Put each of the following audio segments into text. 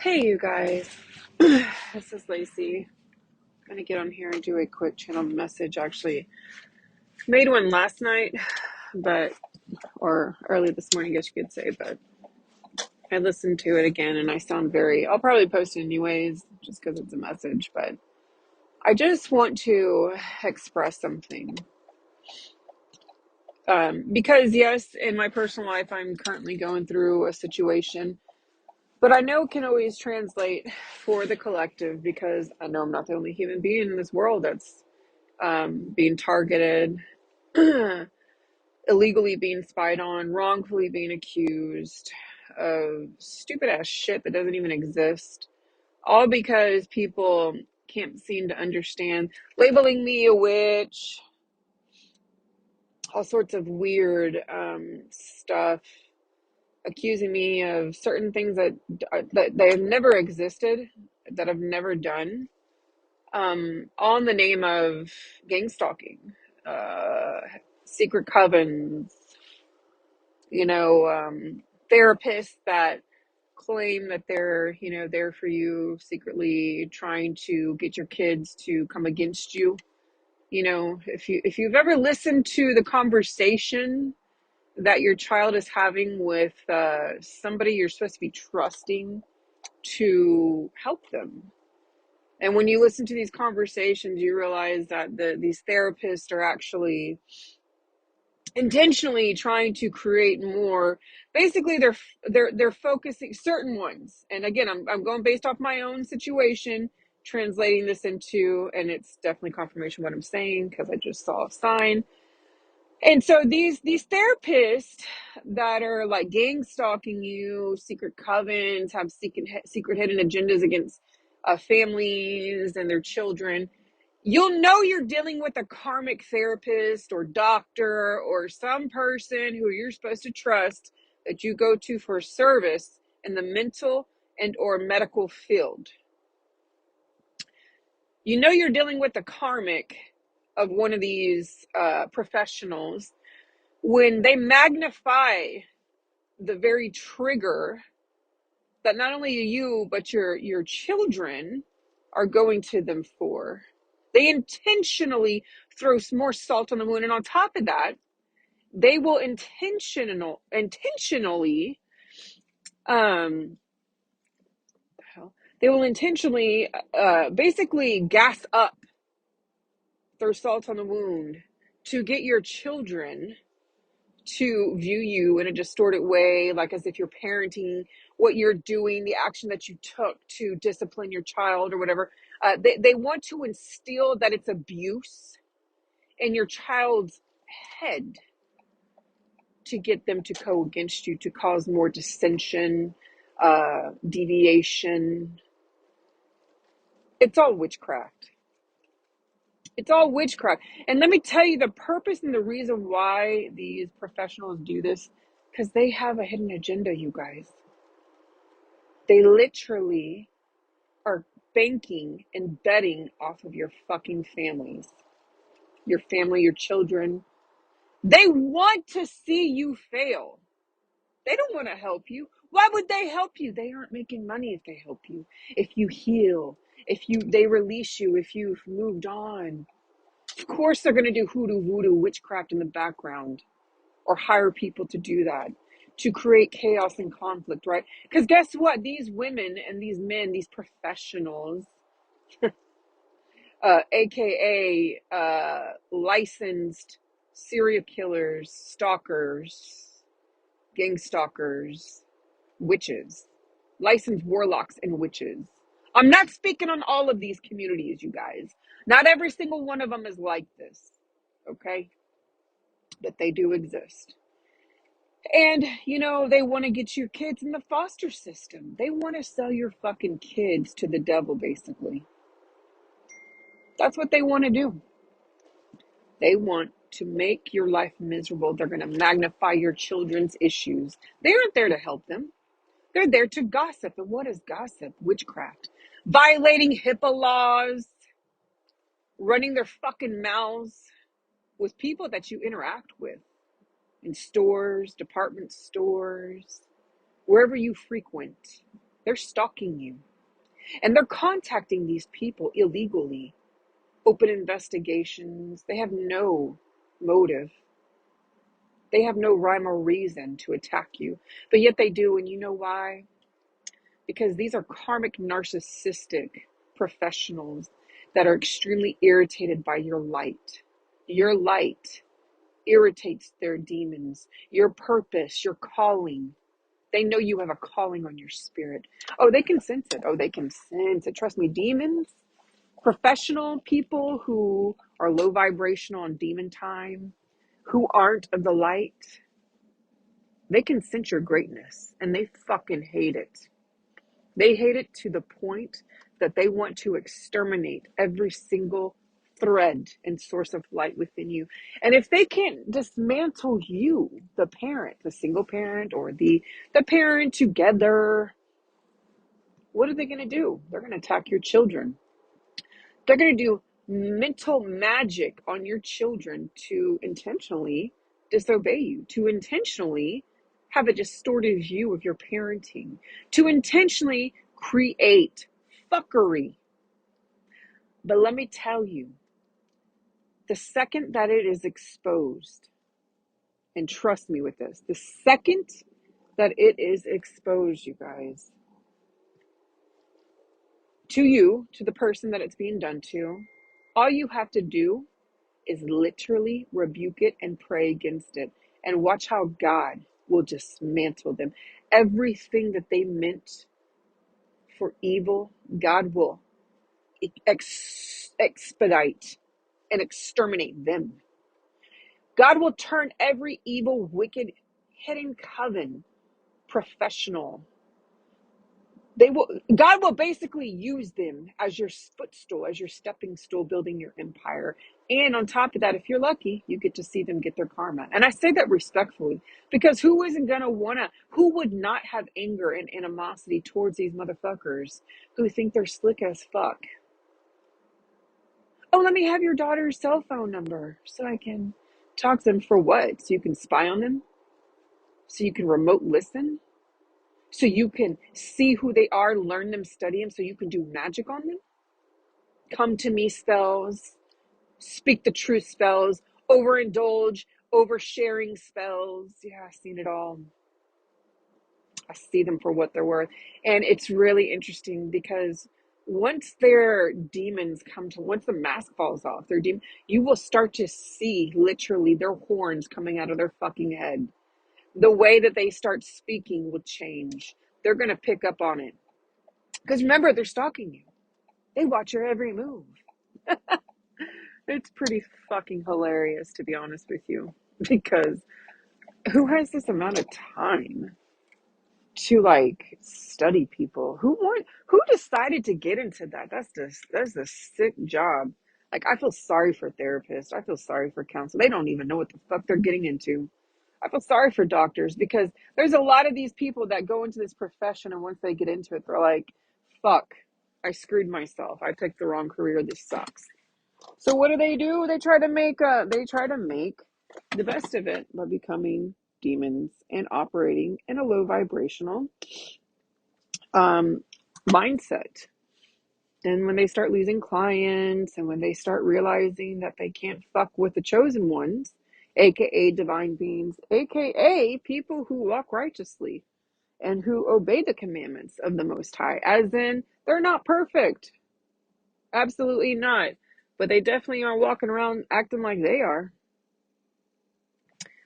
Hey, you guys. This is Lacey. I'm going to get on here and do a quick channel message. Actually, made one last night, or early this morning, I guess you could say, but I listened to it again and I sound I'll probably post it anyways, just because it's a message, but I just want to express something. Because, yes, in my personal life, I'm currently going through a situation. But I know it can always translate for the collective because I know I'm not the only human being in this world that's being targeted, illegally being spied on, wrongfully being accused of stupid ass shit that doesn't even exist. All because people can't seem to understand, labeling me a witch, all sorts of weird stuff, accusing me of certain things that they have never existed, that I've never done, all in the name of gang stalking, uh, secret covens, therapists that claim that they're, there for you, secretly trying to get your kids to come against you. If you've ever listened to the conversation that your child is having with somebody you're supposed to be trusting to help them. And when you listen to these conversations, you realize that these therapists are actually intentionally trying to create more. Basically, they're focusing certain ones. And again, I'm going based off my own situation, translating this into, and it's definitely confirmation of what I'm saying because I just saw a sign. And so these therapists that are like gang stalking you, secret covens, have secret hidden agendas against families and their children, you'll know you're dealing with a karmic therapist or doctor or some person who you're supposed to trust that you go to for service in the mental and or medical field. You know you're dealing with the karmic of one of these professionals when they magnify the very trigger that not only you but your children are going to them for. They intentionally throw more salt on the wound, and on top of that, they will intentionally they will intentionally basically gas up, throw salt on the wound to get your children to view you in a distorted way, like as if you're parenting, what you're doing, the action that you took to discipline your child or whatever. They want to instill that it's abuse in your child's head to get them to go against you, to cause more dissension, deviation. It's all witchcraft. It's all witchcraft. And let me tell you the purpose and the reason why these professionals do this, because they have a hidden agenda, you guys. They literally are banking and betting off of your fucking families, your family, your children. They want to see you fail. They don't want to help you. Why would they help you? They aren't making money if they help you. If you heal, they release you, if you've moved on. Of course they're going to do hoodoo, voodoo, witchcraft in the background, or hire people to do that, to create chaos and conflict, right? Because guess what? These women and these men, these professionals, aka licensed serial killers, stalkers, gang stalkers, witches, licensed warlocks and witches. I'm not speaking on all of these communities, you guys. Not every single one of them is like this, okay? But they do exist. And, they want to get your kids in the foster system. They want to sell your fucking kids to the devil, basically. That's what they want to do. They want to make your life miserable. They're going to magnify your children's issues. They aren't there to help them. They're there to gossip. And what is gossip? Witchcraft. Violating HIPAA laws. Running their fucking mouths with people that you interact with. In stores, department stores, wherever you frequent. They're stalking you. And they're contacting these people illegally. Open investigations. They have no motive. They have no rhyme or reason to attack you. But yet they do. And you know why? Because these are karmic narcissistic professionals that are extremely irritated by your light. Your light irritates their demons, your purpose, your calling. They know you have a calling on your spirit. Oh, they can sense it. Oh, they can sense it. Trust me, demons, professional people who are low vibrational on demon time, who aren't of the light, they can sense your greatness and they fucking hate it. They hate it to the point that they want to exterminate every single thread and source of light within you. And if they can't dismantle you, the parent, the single parent or the parent together, what are they going to do? They're going to attack your children. They're going to do mental magic on your children to intentionally disobey you, to intentionally have a distorted view of your parenting, to intentionally create fuckery. But let me tell you, the second that it is exposed, and trust me with this, the second that it is exposed, you guys, to you, to the person that it's being done to, all you have to do is literally rebuke it and pray against it and watch how God will dismantle them. Everything that they meant for evil, God will expedite and exterminate them. God will turn every evil, wicked, hidden coven professional. God will basically use them as your footstool, as your stepping stool, building your empire. And on top of that, if you're lucky, you get to see them get their karma. And I say that respectfully, because who would not have anger and animosity towards these motherfuckers who think they're slick as fuck? Oh, let me have your daughter's cell phone number so I can talk to them. For what? So you can spy on them? So you can remote listen? So you can see who they are, learn them, study them, so you can do magic on them? Come to me spells, speak the truth spells, overindulge, oversharing spells. Yeah, I've seen it all. I see them for what they're worth. And it's really interesting because once their demons once the mask falls off, you will start to see literally their horns coming out of their fucking head. The way that they start speaking will change. They're going to pick up on it. Because remember, they're stalking you. They watch your every move. It's pretty fucking hilarious, to be honest with you. Because who has this amount of time to like study people? Who decided to get into that? That's the sick job. Like, I feel sorry for therapists. I feel sorry for counselors. They don't even know what the fuck they're getting into. I feel sorry for doctors because there's a lot of these people that go into this profession and once they get into it, they're like, fuck, I screwed myself. I picked the wrong career. This sucks. So what do? They try to make the best of it by becoming demons and operating in a low vibrational mindset. And when they start losing clients and when they start realizing that they can't fuck with the chosen ones, aka divine beings, aka people who walk righteously and who obey the commandments of the Most High, as in they're not perfect. Absolutely not. But they definitely are walking around acting like they are.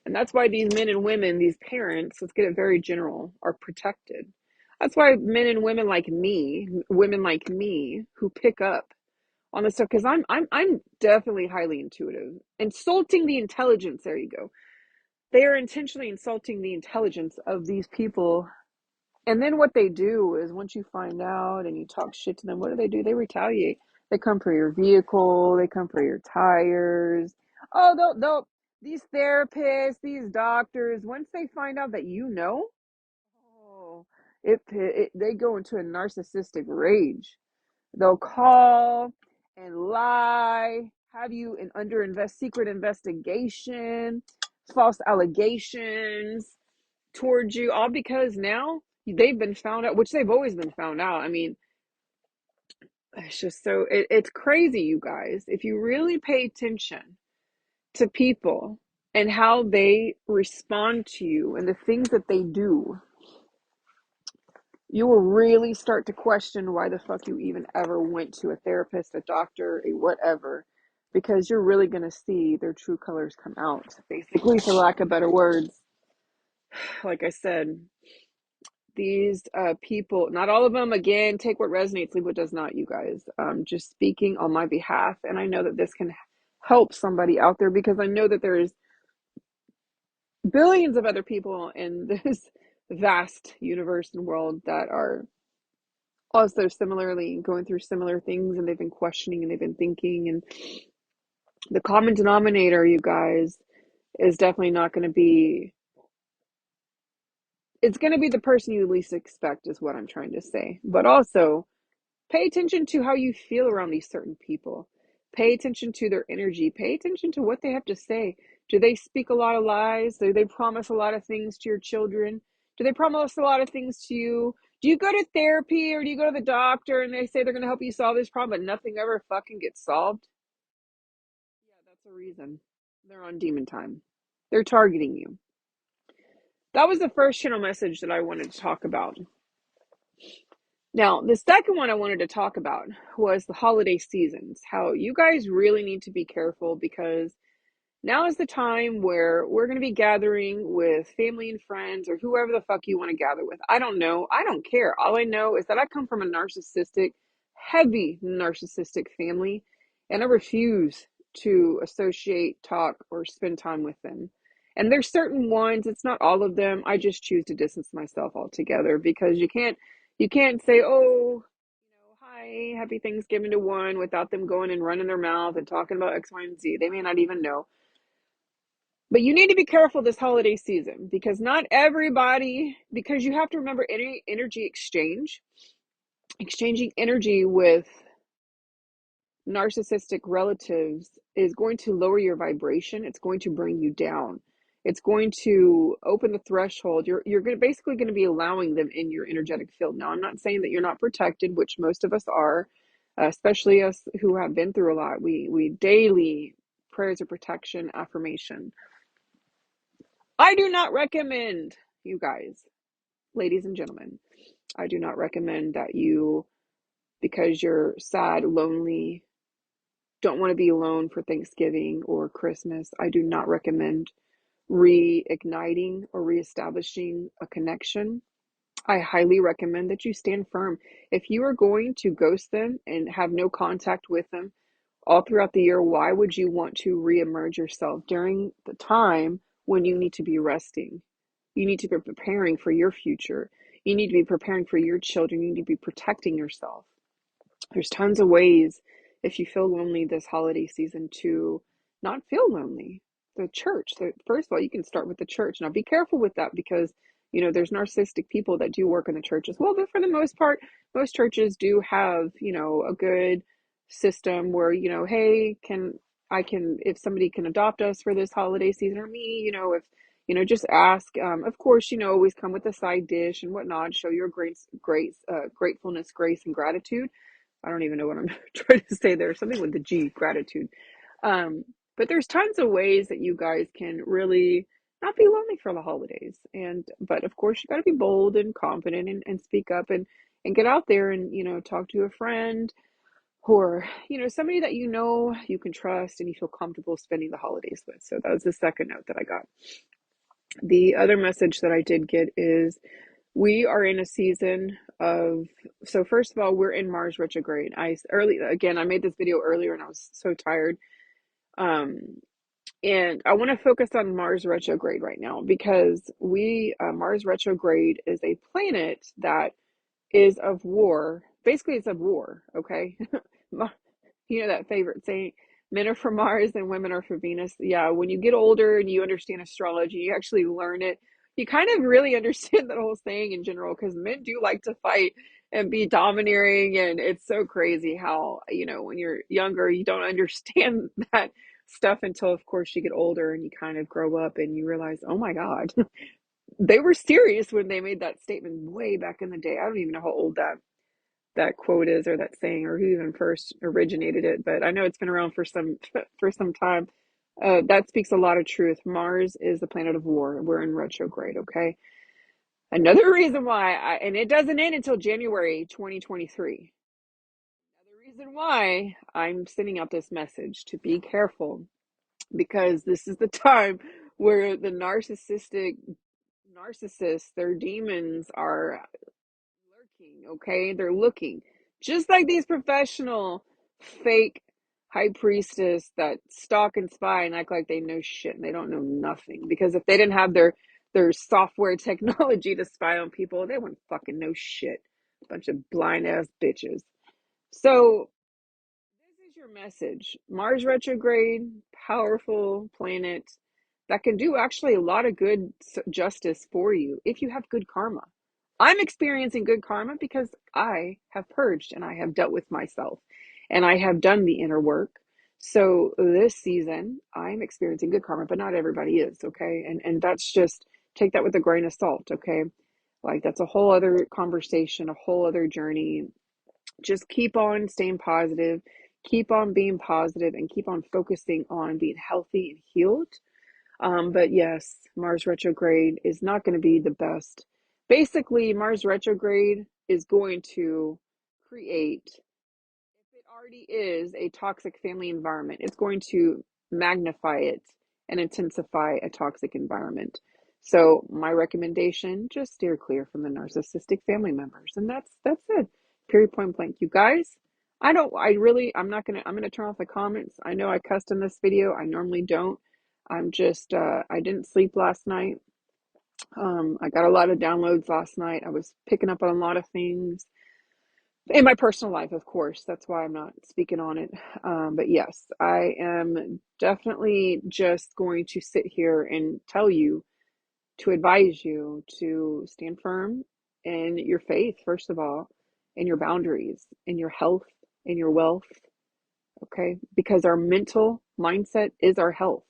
And that's why these men and women, these parents, let's get it very general, are protected. That's why men and women like me, who pick up on this stuff, because I'm definitely highly intuitive. Insulting the intelligence, there you go. They are intentionally insulting the intelligence of these people. And then what they do is once you find out and you talk shit to them, what do? They retaliate. They come for your vehicle, they come for your tires. Oh, these therapists, these doctors, once they find out that oh, they go into a narcissistic rage. They'll call and lie, have you secret investigation, false allegations towards you, all because now They've been found out, which they've always been found out. I mean, it's just so it's crazy, you guys. If you really pay attention to people and how they respond to you and the things that they do, you will really start to question why the fuck you even ever went to a therapist, a doctor, a whatever, because you're really going to see their true colors come out, basically, for lack of better words. Like I said, these people, not all of them, again, take what resonates, leave what does not, you guys. Just speaking on my behalf, and I know that this can help somebody out there, because I know that there's billions of other people in this vast universe and world that are also similarly going through similar things, and they've been questioning and they've been thinking, and the common denominator, you guys, is definitely not going to be, it's going to be the person you least expect, is what I'm trying to say. But also pay attention to how you feel around these certain people. Pay attention to their energy. Pay attention to what they have to say. Do they speak a lot of lies? Do they promise a lot of things to your children? Do they promise a lot of things to you? Do you go to therapy, or do you go to the doctor and they say they're going to help you solve this problem, but nothing ever fucking gets solved? Yeah, that's a reason. They're on demon time. They're targeting you. That was the first channel message that I wanted to talk about. Now, the second one I wanted to talk about was the holiday seasons. How you guys really need to be careful, because now is the time where we're going to be gathering with family and friends, or whoever the fuck you want to gather with. I don't know. I don't care. All I know is that I come from a narcissistic, heavy narcissistic family, and I refuse to associate, talk, or spend time with them. And there's certain ones, it's not all of them. I just choose to distance myself altogether, because you can't say, oh, hi, happy Thanksgiving to one, without them going and running their mouth and talking about X, Y, and Z. They may not even know. But you need to be careful this holiday season, because not everybody, because you have to remember, any energy exchange, exchanging energy with narcissistic relatives is going to lower your vibration. It's going to bring you down. It's going to open the threshold. You're basically going to be allowing them in your energetic field. Now, I'm not saying that you're not protected, which most of us are, especially us who have been through a lot. We daily prayers of protection, affirmation. I do not recommend, you guys, ladies and gentlemen, I do not recommend that you, because you're sad, lonely, don't want to be alone for Thanksgiving or Christmas, I do not recommend reigniting or reestablishing a connection. I highly recommend that you stand firm. If you are going to ghost them and have no contact with them all throughout the year, why would you want to reemerge yourself during the time when you need to be resting? You need to be preparing for your future. You need to be preparing for your children. You need to be protecting yourself. There's tons of ways, if you feel lonely this holiday season, to not feel lonely. The church, first of all, you can start with the church. Now, be careful with that, because there's narcissistic people that do work in the church as well. But for the most part, most churches do have a good system where hey, if somebody can adopt us for this holiday season, or me, if just ask. Of course, always come with a side dish and whatnot. Show your gratefulness, grace, and gratitude. I don't even know what I'm trying to say there. Something with the G, gratitude. But there's tons of ways that you guys can really not be lonely for the holidays. But of course, you got to be bold and confident, and speak up, and get out there, and talk to a friend, or somebody that you can trust and you feel comfortable spending the holidays with. So that was the second note that I got. The other message that I did get is, we are in a season of, so first of all, we're in Mars retrograde. I made this video earlier and I was so tired. And I want to focus on Mars retrograde right now, because Mars retrograde is a planet that is of war. Basically, it's of war, okay? That favorite saying, men are for Mars and women are for Venus. Yeah, when you get older and you understand astrology, you actually learn it. You kind of really understand that whole saying in general, because men do like to fight and be domineering. And it's so crazy how, when you're younger, you don't understand that stuff until, of course, you get older and you kind of grow up and you realize, oh my God, they were serious when they made that statement way back in the day. I don't even know how old that quote is, or that saying, or who even first originated it, but I know it's been around for some for some time. That speaks a lot of truth. Mars is the planet of war. We're in retrograde, okay? Another reason why, and it doesn't end until January 2023. Another reason why I'm sending out this message to be careful, because this is the time where the narcissists, their demons are lurking, okay? They're looking. Just like these professional fake high priestess that stalk and spy and act like they know shit, and they don't know nothing. Because if they didn't have their software technology to spy on people, they wouldn't fucking know shit. Bunch of blind ass bitches. So this is your message. Mars retrograde, powerful planet that can do actually a lot of good justice for you if you have good karma. I'm experiencing good karma because I have purged and I have dealt with myself and I have done the inner work. So this season, I'm experiencing good karma, but not everybody is, okay? And that's just, take that with a grain of salt, okay? Like, that's a whole other conversation, a whole other journey. Just keep on staying positive, keep on being positive, and keep on focusing on being healthy and healed. But yes, Mars retrograde is not going to be the best. Basically, Mars retrograde is going to create, if it already is a toxic family environment, it's going to magnify it and intensify a toxic environment. So my recommendation, just steer clear from the narcissistic family members. And that's it. Period, point blank. You guys, I'm gonna turn off the comments. I know I cussed in this video. I normally don't. I'm just I didn't sleep last night. I got a lot of downloads last night. I was picking up on a lot of things in my personal life, of course. That's why I'm not speaking on it. But yes, I am definitely just going to sit here and tell you, to advise you to stand firm in your faith, first of all, in your boundaries, in your health, in your wealth, okay? Because our mental mindset is our health.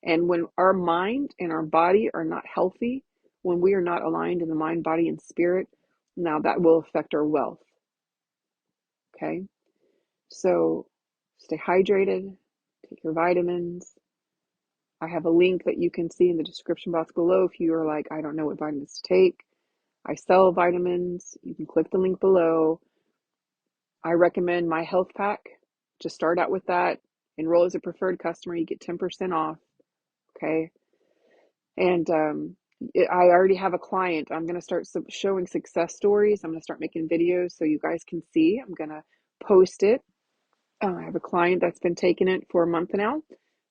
And when our mind and our body are not healthy, when we are not aligned in the mind, body, and spirit, now that will affect our wealth, okay? So stay hydrated, take your vitamins. I have a link that you can see in the description box below if you are like, I don't know what vitamins to take. I sell vitamins. You can click the link below. I recommend my health pack. Just start out with that. Enroll as a preferred customer. You get 10% off. Okay. And I already have a client. I'm going to start showing success stories. I'm going to start making videos so you guys can see. I'm going to post it. I have a client that's been taking it for a month now.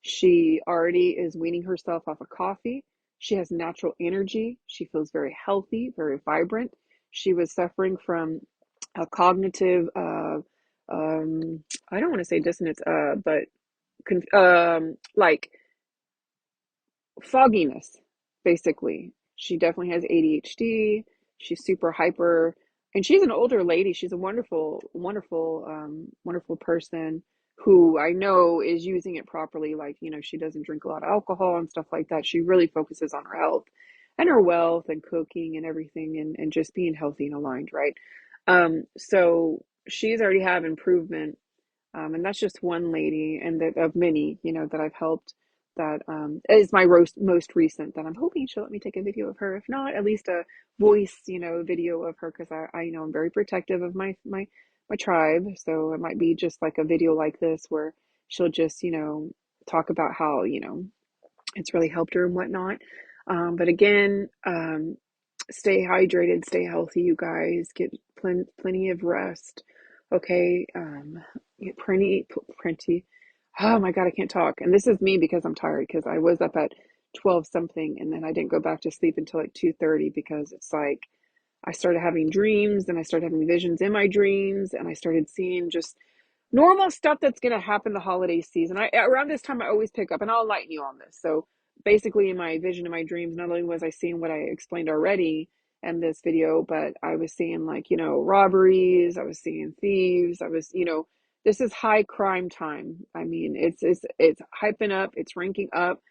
She already is weaning herself off of coffee. She has natural energy. She feels very healthy, very vibrant. She was suffering from a cognitive, I don't want to say dissonance, but like fogginess, basically. She definitely has ADHD. She's super hyper, and she's an older lady. She's a wonderful, wonderful, wonderful person who I know is using it properly. Like, she doesn't drink a lot of alcohol and stuff like that. She really focuses on her health and her wealth and cooking and everything, and just being healthy and aligned, right? So she's already have improvement, and that's just one lady, and that of many, that I've helped. That is my most recent. That I'm hoping she'll let me take a video of her. If not, at least a voice, video of her, because I I'm very protective of my tribe. So it might be just like a video like this where she'll just talk about how it's really helped her and whatnot. But again, stay hydrated, stay healthy, you guys. Get plenty of rest. Okay. Get plenty. Oh my God, I can't talk. And this is me because I'm tired, because I was up at 12 something and then I didn't go back to sleep until like 2:30, because it's like I started having dreams and I started having visions in my dreams, and I started seeing just normal stuff that's going to happen the holiday season. Around this time I always pick up, and I'll enlighten you on this. So basically, in my vision, in my dreams, not only was I seeing what I explained already in this video, but I was seeing, like, robberies. I was seeing thieves. I was, this is high crime time. I mean, it's hyping up, it's ranking up.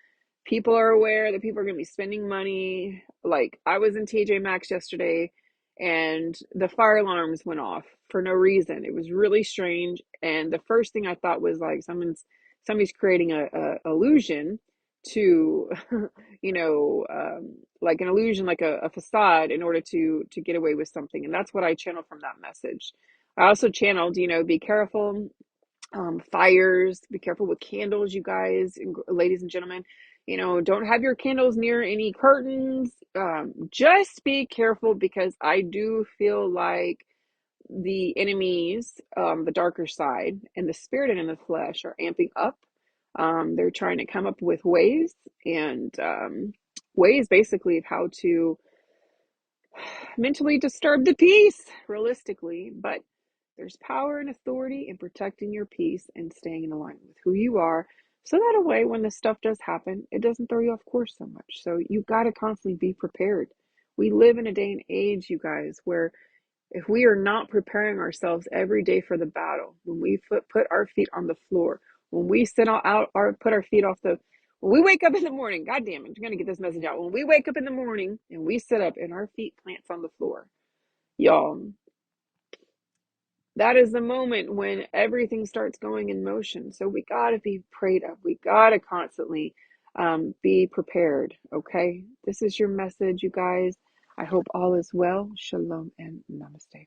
People are aware that people are going to be spending money. Like, I was in TJ Maxx yesterday and the fire alarms went off for no reason. It was really strange. And the first thing I thought was like somebody's creating a illusion to, like an illusion, like a facade in order to get away with something. And that's what I channeled from that message. I also channeled, be careful, fires, be careful with candles, you guys, ladies and gentlemen. Don't have your candles near any curtains. Just be careful, because I do feel like the enemies, the darker side and the spirit and the flesh, are amping up. They're trying to come up with ways, and ways basically of how to mentally disturb the peace, realistically. But there's power and authority in protecting your peace and staying in alignment with who you are. So that way, when this stuff does happen, it doesn't throw you off course so much. So you got to constantly be prepared. We live in a day and age, you guys, where if we are not preparing ourselves every day for the battle, when we put our feet on the floor, when we put our feet off when we wake up in the morning, God damn it, I'm going to get this message out. When we wake up in the morning and we sit up and our feet plants on the floor, y'all, that is the moment when everything starts going in motion. So we got to be prayed up. We got to constantly be prepared. Okay. This is your message, you guys. I hope all is well. Shalom and namaste.